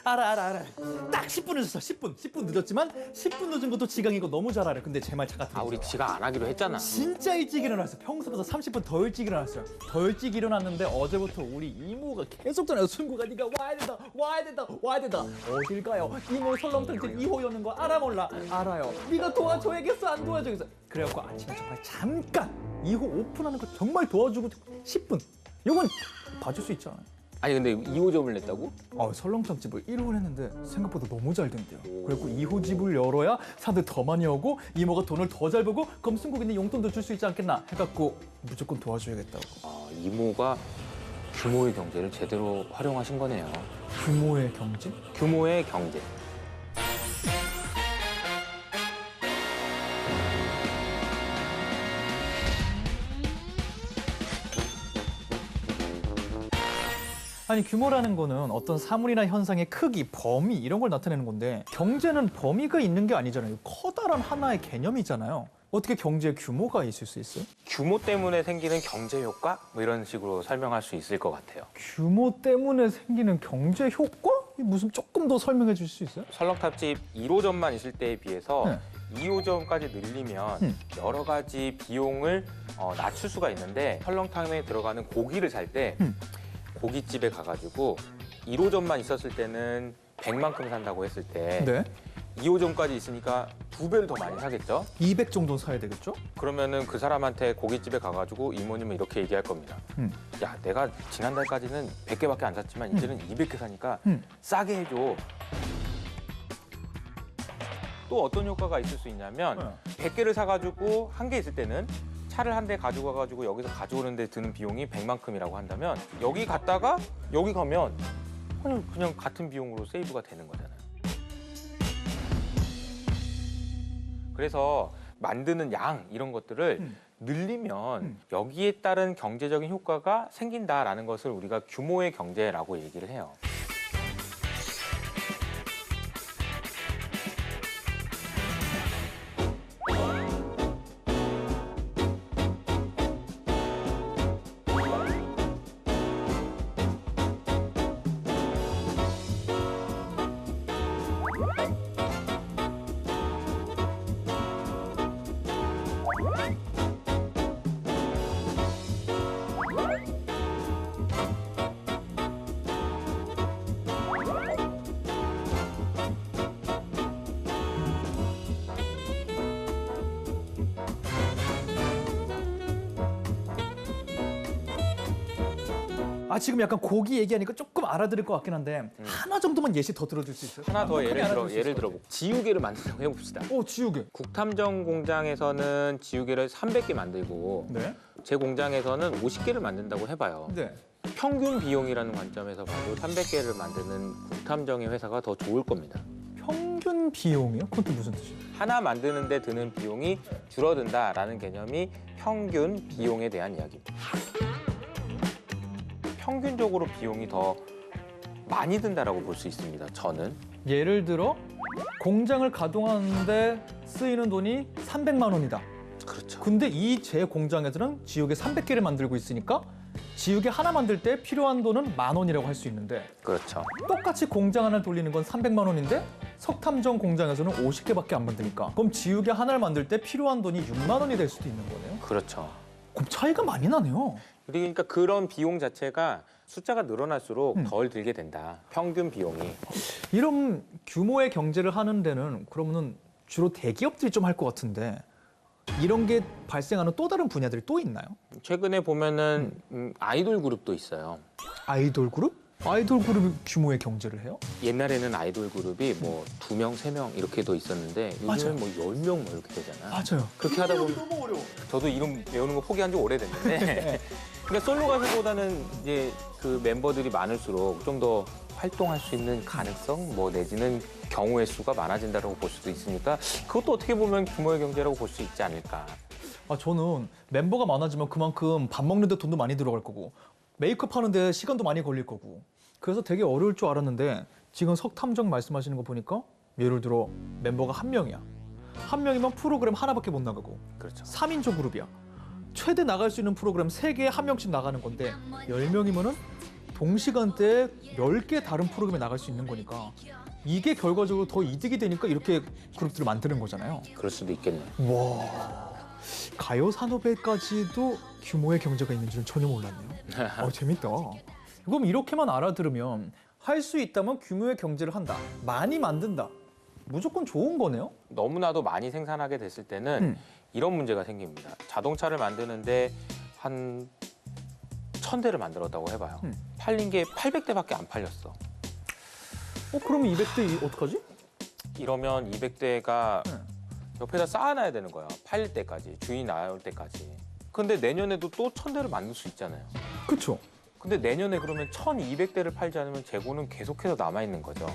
알아. 딱 10분 늦었어. 10분 늦었지만 10분 늦은 것도 지각이고 너무 잘 알아. 근데 제 말 잠깐 들어줘. 우리 지각 안 하기로 했잖아. 진짜 일찍 일어났어. 평소보다 30분 더 일찍 일어났어요. 더 일찍 일어났는데 어제부터 우리 이모가 계속 전화해요. 순구가 네가 와야 된다. 어딜 가요? 이모 설렁탕집 2호 여는 거 알아 몰라? 알아요. 네가 도와줘야겠어 안 도와줘야겠어. 그래갖고 아침에 정말 잠깐 2호 오픈하는 거 정말 도와주고 10분. 이건 봐줄 수 있잖아요. 아니 근데 2호점을 냈다고? 설렁탕집을 1호를 했는데 생각보다 너무 잘 된대요. 그래갖고 2호 집을 열어야 사람들 더 많이 오고 이모가 돈을 더 잘 벌고 그럼 승국이는 용돈도 줄 수 있지 않겠나 해갖고 무조건 도와줘야겠다고. 이모가 규모의 경제를 제대로 활용하신 거네요. 규모의 경제? 규모의 경제. 아니 규모라는 거는 어떤 사물이나 현상의 크기, 범위 이런 걸 나타내는 건데 경제는 범위가 있는 게 아니잖아요. 커다란 하나의 개념이잖아요. 어떻게 경제에 규모가 있을 수 있어요? 규모 때문에 생기는 경제 효과? 뭐 이런 식으로 설명할 수 있을 것 같아요. 규모 때문에 생기는 경제 효과? 무슨 조금 더 설명해 주실 수 있어요? 설렁탕집 1호점만 있을 때에 비해서 네. 2호점까지 늘리면 여러 가지 비용을 낮출 수가 있는데 설렁탕에 들어가는 고기를 살 때 고깃집에 가가지고 1호점만 있었을 때는 100만큼 산다고 했을 때 네. 2호점까지 있으니까 2배를 더 많이 사겠죠? 200 정도 사야 되겠죠? 그러면은 그 사람한테 고깃집에 가가지고 이모님은 이렇게 얘기할 겁니다. 야, 내가 지난달까지는 100개밖에 안 샀지만 이제는 200개 사니까 싸게 해줘. 또 어떤 효과가 있을 수 있냐면 100개를 사가지고 한 개 있을 때는 차를 한 대 가지고 가가지고 여기서 가져오는데 드는 비용이 100만큼이라고 한다면 여기 갔다가 여기 가면 그냥 같은 비용으로 세이브가 되는 거잖아요. 그래서 만드는 양 이런 것들을 늘리면 여기에 따른 경제적인 효과가 생긴다라는 것을 우리가 규모의 경제라고 얘기를 해요. 지금 약간 고기 얘기하니까 조금 알아들을 것 같긴 한데 하나 정도만 예시 더 들어줄 수 있어요? 하나 더 예를 예를 들어보고 지우개를 만든다고 해봅시다. 지우개. 국탐정 공장에서는 지우개를 300개 만들고 네. 제 공장에서는 50개를 만든다고 해봐요. 네. 평균 비용이라는 관점에서 봐도 300개를 만드는 국탐정의 회사가 더 좋을 겁니다. 평균 비용이요? 그건 또 무슨 뜻이에요? 하나 만드는 데 드는 비용이 줄어든다라는 개념이 평균 비용에 대한 이야기입니다. 평균적으로 비용이 더 많이 든다라고 볼 수 있습니다. 저는. 예를 들어 공장을 가동하는데 쓰이는 돈이 300만 원이다. 그렇죠. 근데 이 제 공장에서는 지우개 300개를 만들고 있으니까 지우개 하나 만들 때 필요한 돈은 10,000원이라고 할 수 있는데 그렇죠. 똑같이 공장 하나를 돌리는 건 300만 원인데 석탐정 공장에서는 50개밖에 안 만드니까 그럼 지우개 하나를 만들 때 필요한 돈이 6만 원이 될 수도 있는 거네요. 그렇죠. 그럼 차이가 많이 나네요. 그러니까 그런 비용 자체가 숫자가 늘어날수록 덜 들게 된다. 평균 비용이. 이런 규모의 경제를 하는 데는 그러면은 주로 대기업들이 좀 할 것 같은데 이런 게 발생하는 또 다른 분야들이 또 있나요? 최근에 보면은 아이돌 그룹도 있어요. 아이돌 그룹? 아이돌 그룹이 규모의 경제를 해요? 옛날에는 아이돌 그룹이 뭐 2명, 3명 이렇게 더 있었는데 요즘은 뭐 10명 뭐 이렇게 되잖아. 맞아요. 그렇게 하다 보면 너무 어려워. 저도 이름 배우는 거 포기한 지 오래됐는데 그러니까 솔로 가수보다는 이제 그 멤버들이 많을수록 좀 더 활동할 수 있는 가능성 뭐 내지는 경우의 수가 많아진다고 볼 수도 있으니까 그것도 어떻게 보면 규모의 경제라고 볼 수 있지 않을까. 저는 멤버가 많아지면 그만큼 밥 먹는데 돈도 많이 들어갈 거고 메이크업 하는데 시간도 많이 걸릴 거고 그래서 되게 어려울 줄 알았는데 지금 석탐정 말씀하시는 거 보니까 예를 들어 멤버가 1명이야. 한 명이면 프로그램 하나밖에 못 나가고 그렇죠. 3인조 그룹이야. 최대 나갈 수 있는 프로그램 3개에 한 명씩 나가는 건데 10명이면은 동시간대에 10개 다른 프로그램에 나갈 수 있는 거니까 이게 결과적으로 더 이득이 되니까 이렇게 그룹들을 만드는 거잖아요. 그럴 수도 있겠네요. 와, 가요 산업에까지도 규모의 경제가 있는 줄은 전혀 몰랐네요. 재밌다. 그럼 이렇게만 알아들으면 할 수 있다면 규모의 경제를 한다. 많이 만든다. 무조건 좋은 거네요? 너무나도 많이 생산하게 됐을 때는 이런 문제가 생깁니다. 자동차를 만드는데 한 1000대를 만들었다고 해봐요. 팔린 게 800대밖에 안 팔렸어. 그러면 200대 어떡하지? 이러면 200대가 옆에다 쌓아놔야 되는 거야. 팔릴 때까지, 주인이 나올 때까지. 근데 내년에도 또 1000대를 만들 수 있잖아요. 그렇죠. 근데 내년에 그러면 1200대를 팔지 않으면 재고는 계속해서 남아있는 거죠.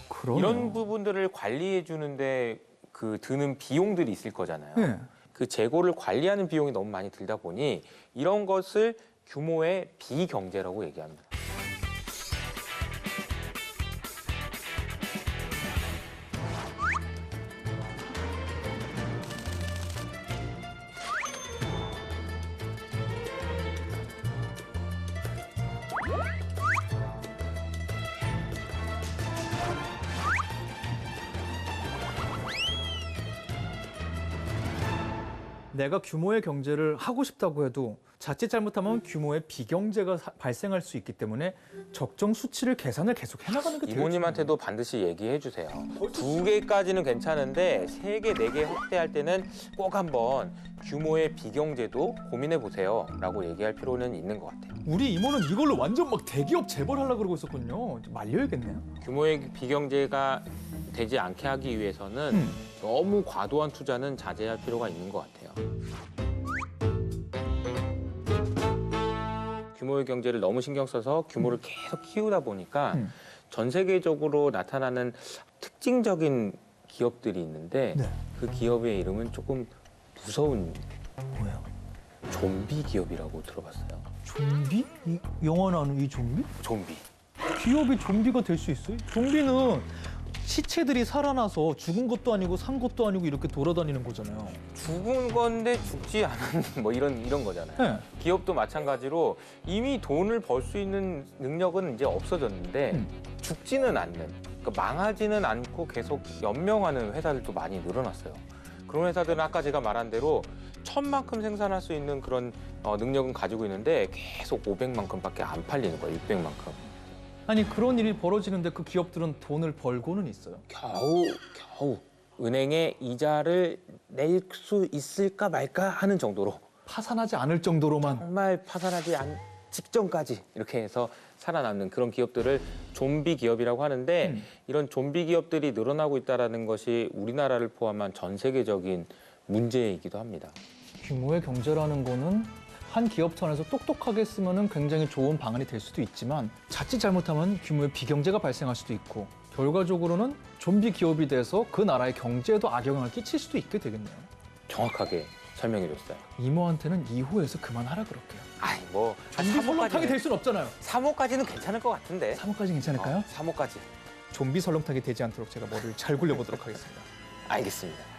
그러네요. 이런 부분들을 관리해 주는데 그 드는 비용들이 있을 거잖아요. 네. 그 재고를 관리하는 비용이 너무 많이 들다 보니 이런 것을 규모의 비경제라고 얘기합니다. 내가 규모의 경제를 하고 싶다고 해도 자칫 잘못하면 규모의 비경제가 발생할 수 있기 때문에 적정 수치를 계산을 계속 해나가는 게 되게 이모님한테도 반드시 얘기해 주세요. 2개까지는 괜찮은데 3개, 4개 확대할 때는 꼭 한번 규모의 비경제도 고민해 보세요 라고 얘기할 필요는 있는 것 같아요. 중요해요. 우리 이모는 이걸로 완전 막 대기업 재벌하려고 그러고 있었거든요. 말려야겠네요. 규모의 비경제가 되지 않게 하기 위해서는 너무 과도한 투자는 자제할 필요가 있는 것 같아요. 규모의 경제를 너무 신경 써서 규모를 계속 키우다 보니까 전 세계적으로 나타나는 특징적인 기업들이 있는데 네. 그 기업의 이름은 조금 무서운 뭐야? 좀비 기업이라고 들어봤어요. 좀비? 이 영화 나오는 이 좀비? 좀비. 기업이 좀비가 될 수 있어요? 좀비는 시체들이 살아나서 죽은 것도 아니고 산 것도 아니고 이렇게 돌아다니는 거잖아요. 죽은 건데 죽지 않은 뭐 이런 거잖아요. 네. 기업도 마찬가지로 이미 돈을 벌 수 있는 능력은 이제 없어졌는데 죽지는 않는, 그러니까 망하지는 않고 계속 연명하는 회사들도 많이 늘어났어요. 그런 회사들은 아까 제가 말한 대로 1000만큼 생산할 수 있는 그런 능력은 가지고 있는데 계속 500만큼밖에 안 팔리는 거예요. 600만큼. 아니 그런 일이 벌어지는데 그 기업들은 돈을 벌고는 있어요. 겨우 은행에 이자를 낼 수 있을까 말까 하는 정도로 파산하지 않을 정도로만. 정말 파산하지 직전까지 이렇게 해서 살아남는 그런 기업들을 좀비 기업이라고 하는데 이런 좀비 기업들이 늘어나고 있다는 것이 우리나라를 포함한 전 세계적인 문제이기도 합니다. 규모의 경제라는 거는 한 기업선에서 똑똑하게 쓰면은 굉장히 좋은 방안이 될 수도 있지만 자칫 잘못하면 규모의 비경제가 발생할 수도 있고 결과적으로는 좀비 기업이 돼서 그 나라의 경제에도 악영향을 끼칠 수도 있게 되겠네요. 정확하게 설명해 줬어요. 이모한테는 2호에서 그만하라 그럴게요. 아이 뭐 좀비 설렁탕이 될 수는 없잖아요. 3호까지는 괜찮을 것 같은데. 3호까지 괜찮을까요? 3호까지. 좀비 설렁탕이 되지 않도록 제가 머리를 잘 굴려보도록 하겠습니다. 알겠습니다.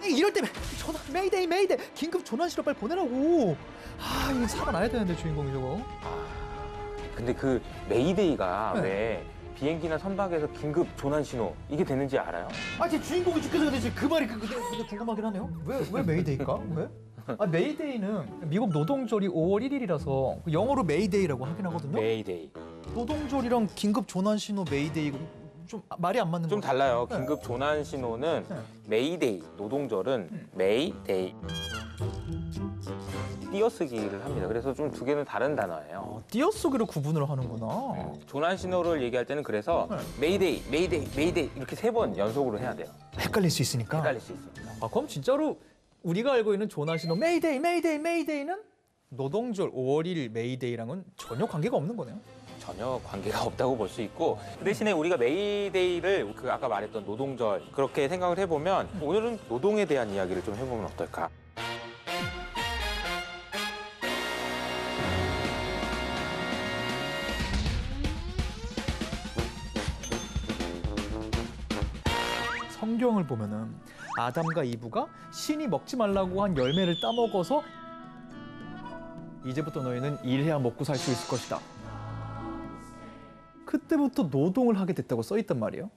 이럴 때 전화 메이데이 긴급 전화 실어 빨리 보내라고. 이거 살아나야 되는데 주인공이 저거. 근데 그 메이데이가 네. 왜 비행기나 선박에서 긴급 조난 신호 이게 되는지 알아요? 제 주인공이 죽겠어 근데 지금 그 말이 근데 궁금하긴 하네요. 왜 메이데이일까? 왜? 메이데이는 미국 노동절이 5월 1일이라서 영어로 메이데이라고 하긴 하거든요. 메이데이. 노동절이랑 긴급 조난 신호 메이데이 좀 말이 안 맞는 좀 거. 달라요. 긴급 조난 신호는 네. 메이데이, 노동절은 메이데이. 띄어쓰기를 합니다. 그래서 좀 두 개는 다른 단어예요. 띄어쓰기로 구분을 하는구나. 조난 신호를 얘기할 때는 그래서 네. 메이데이, 메이데이, 메이데이 이렇게 3번 연속으로 해야 돼요. 헷갈릴 수 있으니까. 헷갈릴 수 있습니다. 그럼 진짜로 우리가 알고 있는 조난 신호 메이데이는 노동절 5월 1일 메이데이랑은 전혀 관계가 없는 거네요. 전혀 관계가 없다고 볼 수 있고 그 대신에 우리가 메이데이를 그 아까 말했던 노동절 그렇게 생각을 해보면 오늘은 노동에 대한 이야기를 좀 해보면 어떨까? 성경을 보면은 아담과 이브가 신이 먹지 말라고 한 열매를 따먹어서 이제부터 너희는 일해야 먹고 살 수 있을 것이다. 그때부터 노동을 하게 됐다고 써 있단 말이에요.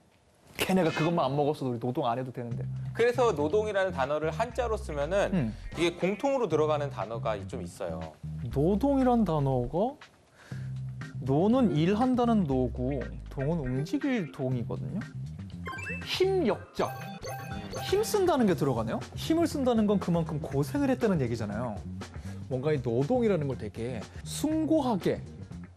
걔네가 그것만 안 먹었어도 우리 노동 안 해도 되는데. 그래서 노동이라는 단어를 한자로 쓰면은 이게 공통으로 들어가는 단어가 좀 있어요. 노동이란 단어가 노는 일한다는 노고 동은 움직일 동이거든요. 힘역적. 힘 쓴다는 게 들어가네요. 힘을 쓴다는 건 그만큼 고생을 했다는 얘기잖아요. 뭔가 이 노동이라는 걸 되게 숭고하게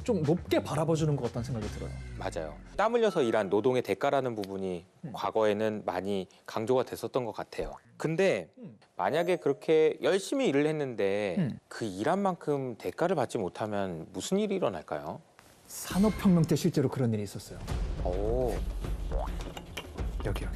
좀 높게 바라봐주는 것 같다는 생각이 들어요. 맞아요. 땀 흘려서 일한 노동의 대가라는 부분이 과거에는 많이 강조가 됐었던 것 같아요. 근데 만약에 그렇게 열심히 일을 했는데 그 일한 만큼 대가를 받지 못하면 무슨 일이 일어날까요? 산업혁명 때 실제로 그런 일이 있었어요. 오, 여기.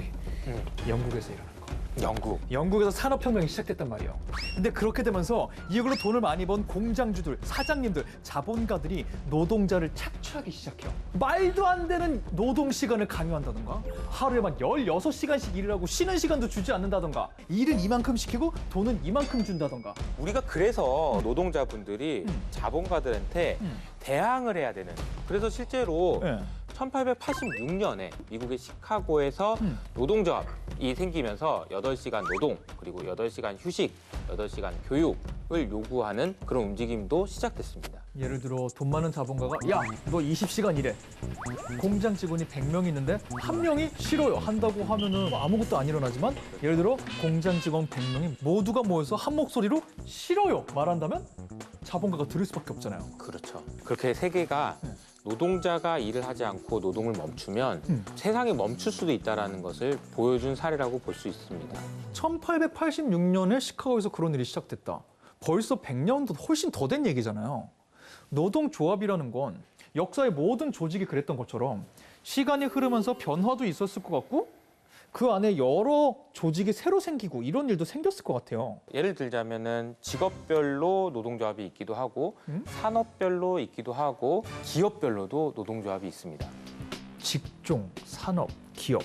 영국에서 일어난 거. 영국에서 산업혁명이 시작됐단 말이에요. 근데 그렇게 되면서 이걸로 돈을 많이 번 공장주들, 사장님들, 자본가들이 노동자를 착취하기 시작해요. 말도 안 되는 노동 시간을 강요한다던가 하루에 막 16시간씩 일을 하고 쉬는 시간도 주지 않는다던가 일은 이만큼 시키고 돈은 이만큼 준다던가. 우리가 그래서 노동자분들이 자본가들한테 대항을 해야 되는. 그래서 실제로 네. 1886년에 미국의 시카고에서 노동조합이 생기면서 8시간 노동, 그리고 8시간 휴식, 8시간 교육을 요구하는 그런 움직임도 시작됐습니다. 예를 들어 돈 많은 자본가가 야, 너 20시간 일해. 공장 직원이 100명 있는데 한 명이 싫어요 한다고 하면은 뭐 아무것도 안 일어나지만 예를 들어 공장 직원 100명이 모두가 모여서 한 목소리로 싫어요 말한다면 자본가가 들을 수밖에 없잖아요. 그렇죠. 그렇게 세계가 노동자가 일을 하지 않고 노동을 멈추면 세상이 멈출 수도 있다는 것을 보여준 사례라고 볼 수 있습니다. 1886년에 시카고에서 그런 일이 시작됐다. 벌써 100년도 훨씬 더 된 얘기잖아요. 노동조합이라는 건 역사의 모든 조직이 그랬던 것처럼 시간이 흐르면서 변화도 있었을 것 같고 그 안에 여러 조직이 새로 생기고 이런 일도 생겼을 것 같아요. 예를 들자면은 직업별로 노동조합이 있기도 하고 산업별로 있기도 하고 기업별로도 노동조합이 있습니다. 직종, 산업, 기업.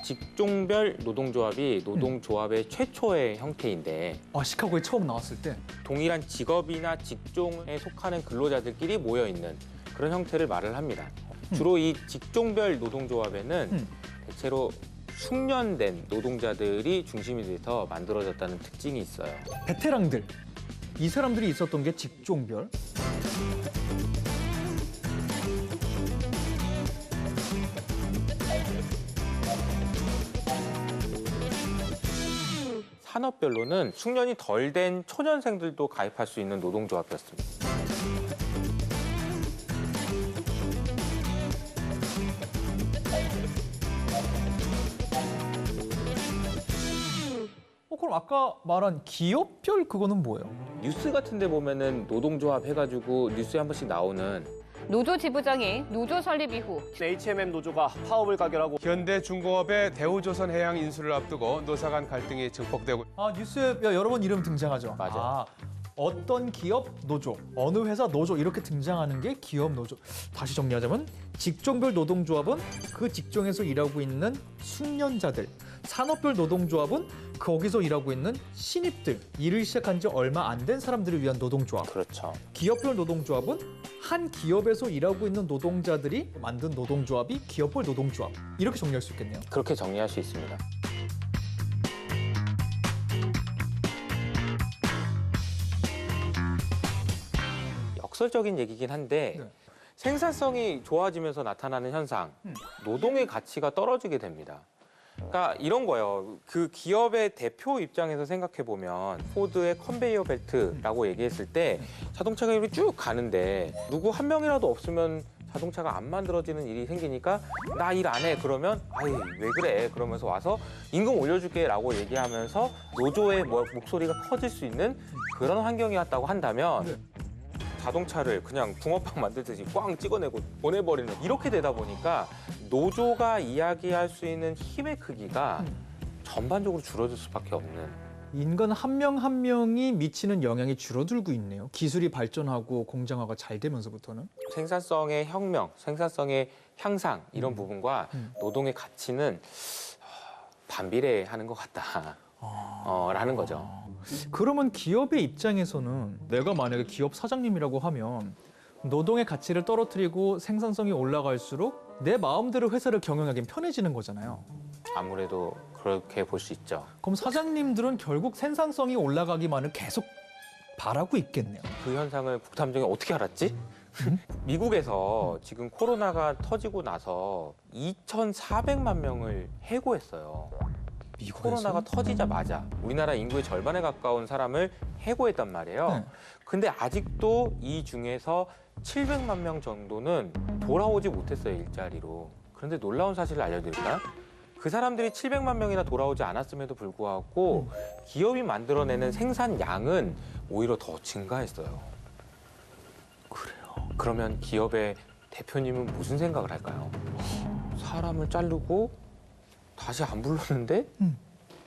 직종별 노동조합이 노동조합의 최초의 형태인데 시카고에 처음 나왔을 때 동일한 직업이나 직종에 속하는 근로자들끼리 모여있는 그런 형태를 말을 합니다. 주로 이 직종별 노동조합에는 대체로 숙련된 노동자들이 중심이 돼서 만들어졌다는 특징이 있어요. 베테랑들. 이 사람들이 있었던 게 직종별. 산업별로는 숙련이 덜 된 초년생들도 가입할 수 있는 노동조합이었습니다. 그럼 아까 말한 기업별 그거는 뭐예요? 뉴스 같은 데 보면은 노동조합 해가지고 뉴스에 한 번씩 나오는 노조 지부장이 노조 설립 이후 HMM 노조가 파업을 가결하고 현대중공업의 대우조선해양 인수를 앞두고 노사 간 갈등이 증폭되고 뉴스에 여러 번 이름 등장하죠. 맞아요. 어떤 기업 노조, 어느 회사 노조 이렇게 등장하는 게 기업 노조. 다시 정리하자면 직종별 노동조합은 그 직종에서 일하고 있는 숙련자들, 산업별 노동조합은 거기서 일하고 있는 신입들, 일을 시작한 지 얼마 안 된 사람들을 위한 노동조합. 그렇죠. 기업별 노동조합은 한 기업에서 일하고 있는 노동자들이 만든 노동조합이 기업별 노동조합. 이렇게 정리할 수 있겠네요. 그렇게 정리할 수 있습니다. 역설적인 얘기긴 한데 네. 생산성이 좋아지면서 나타나는 현상, 노동의 가치가 떨어지게 됩니다. 그러니까 이런 거예요. 그 기업의 대표 입장에서 생각해 보면 포드의 컨베이어 벨트라고 얘기했을 때 자동차가 이렇게 쭉 가는데 누구 한 명이라도 없으면 자동차가 안 만들어지는 일이 생기니까 나 일 안 해. 그러면 아이 왜 그래? 그러면서 와서 임금 올려줄게라고 얘기하면서 노조의 목소리가 커질 수 있는 그런 환경이었다고 한다면 자동차를 그냥 붕어빵 만들듯이 꽝 찍어내고 보내버리는 이렇게 되다 보니까 노조가 이야기할 수 있는 힘의 크기가 전반적으로 줄어들 수밖에 없는. 인간 한 명 한 명이 미치는 영향이 줄어들고 있네요. 기술이 발전하고 공정화가 잘 되면서부터는. 생산성의 혁명, 생산성의 향상 이런 부분과 노동의 가치는 반비례하는 것 같다. 라는 거죠. 그러면 기업의 입장에서는 내가 만약에 기업 사장님이라고 하면 노동의 가치를 떨어뜨리고 생산성이 올라갈수록 내 마음대로 회사를 경영하기는 편해지는 거잖아요. 아무래도 그렇게 볼 수 있죠. 그럼 사장님들은 결국 생산성이 올라가기만을 계속 바라고 있겠네요. 그 현상을 국탐정이 어떻게 알았지? 미국에서 지금 코로나가 터지고 나서 2,400만 명을 해고했어요. 코로나가 터지자마자 우리나라 인구의 절반에 가까운 사람을 해고했단 말이에요. 네. 근데 아직도 이 중에서 700만 명 정도는 돌아오지 못했어요, 일자리로. 그런데 놀라운 사실을 알려드릴까요? 그 사람들이 700만 명이나 돌아오지 않았음에도 불구하고 기업이 만들어내는 생산량은 오히려 더 증가했어요. 그래요. 그러면 기업의 대표님은 무슨 생각을 할까요? 사람을 자르고 다시 안 불렀는데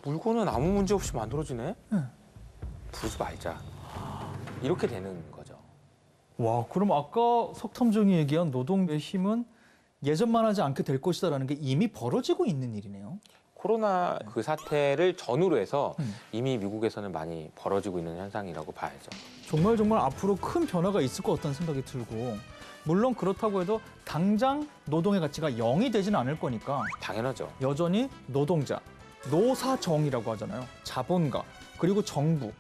물건은 아무 문제 없이 만들어지네? 부르지 말자. 이렇게 되는 거죠. 와, 그럼 아까 석탐정이 얘기한 노동의 힘은 예전만 하지 않게 될 것이다라는 게 이미 벌어지고 있는 일이네요. 코로나 그 사태를 전후로 해서 이미 미국에서는 많이 벌어지고 있는 현상이라고 봐야죠. 정말 앞으로 큰 변화가 있을 것 같다는 생각이 들고, 물론 그렇다고 해도 당장 노동의 가치가 0이 되지는 않을 거니까 당연하죠. 여전히 노동자, 노사정이라고 하잖아요. 자본가, 그리고 정부.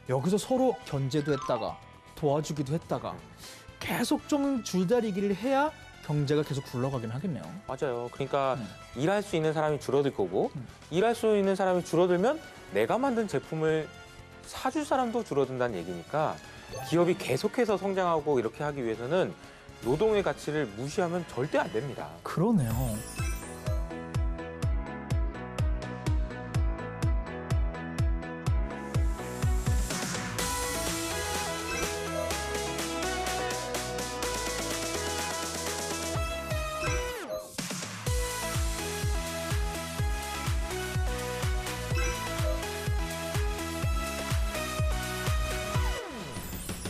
여기서 서로 견제도 했다가 도와주기도 했다가 계속 좀 줄다리기를 해야 경제가 계속 굴러가긴 하겠네요. 맞아요. 그러니까 일할 수 있는 사람이 줄어들 거고 일할 수 있는 사람이 줄어들면 내가 만든 제품을 사줄 사람도 줄어든다는 얘기니까 기업이 계속해서 성장하고 이렇게 하기 위해서는 노동의 가치를 무시하면 절대 안 됩니다. 그러네요.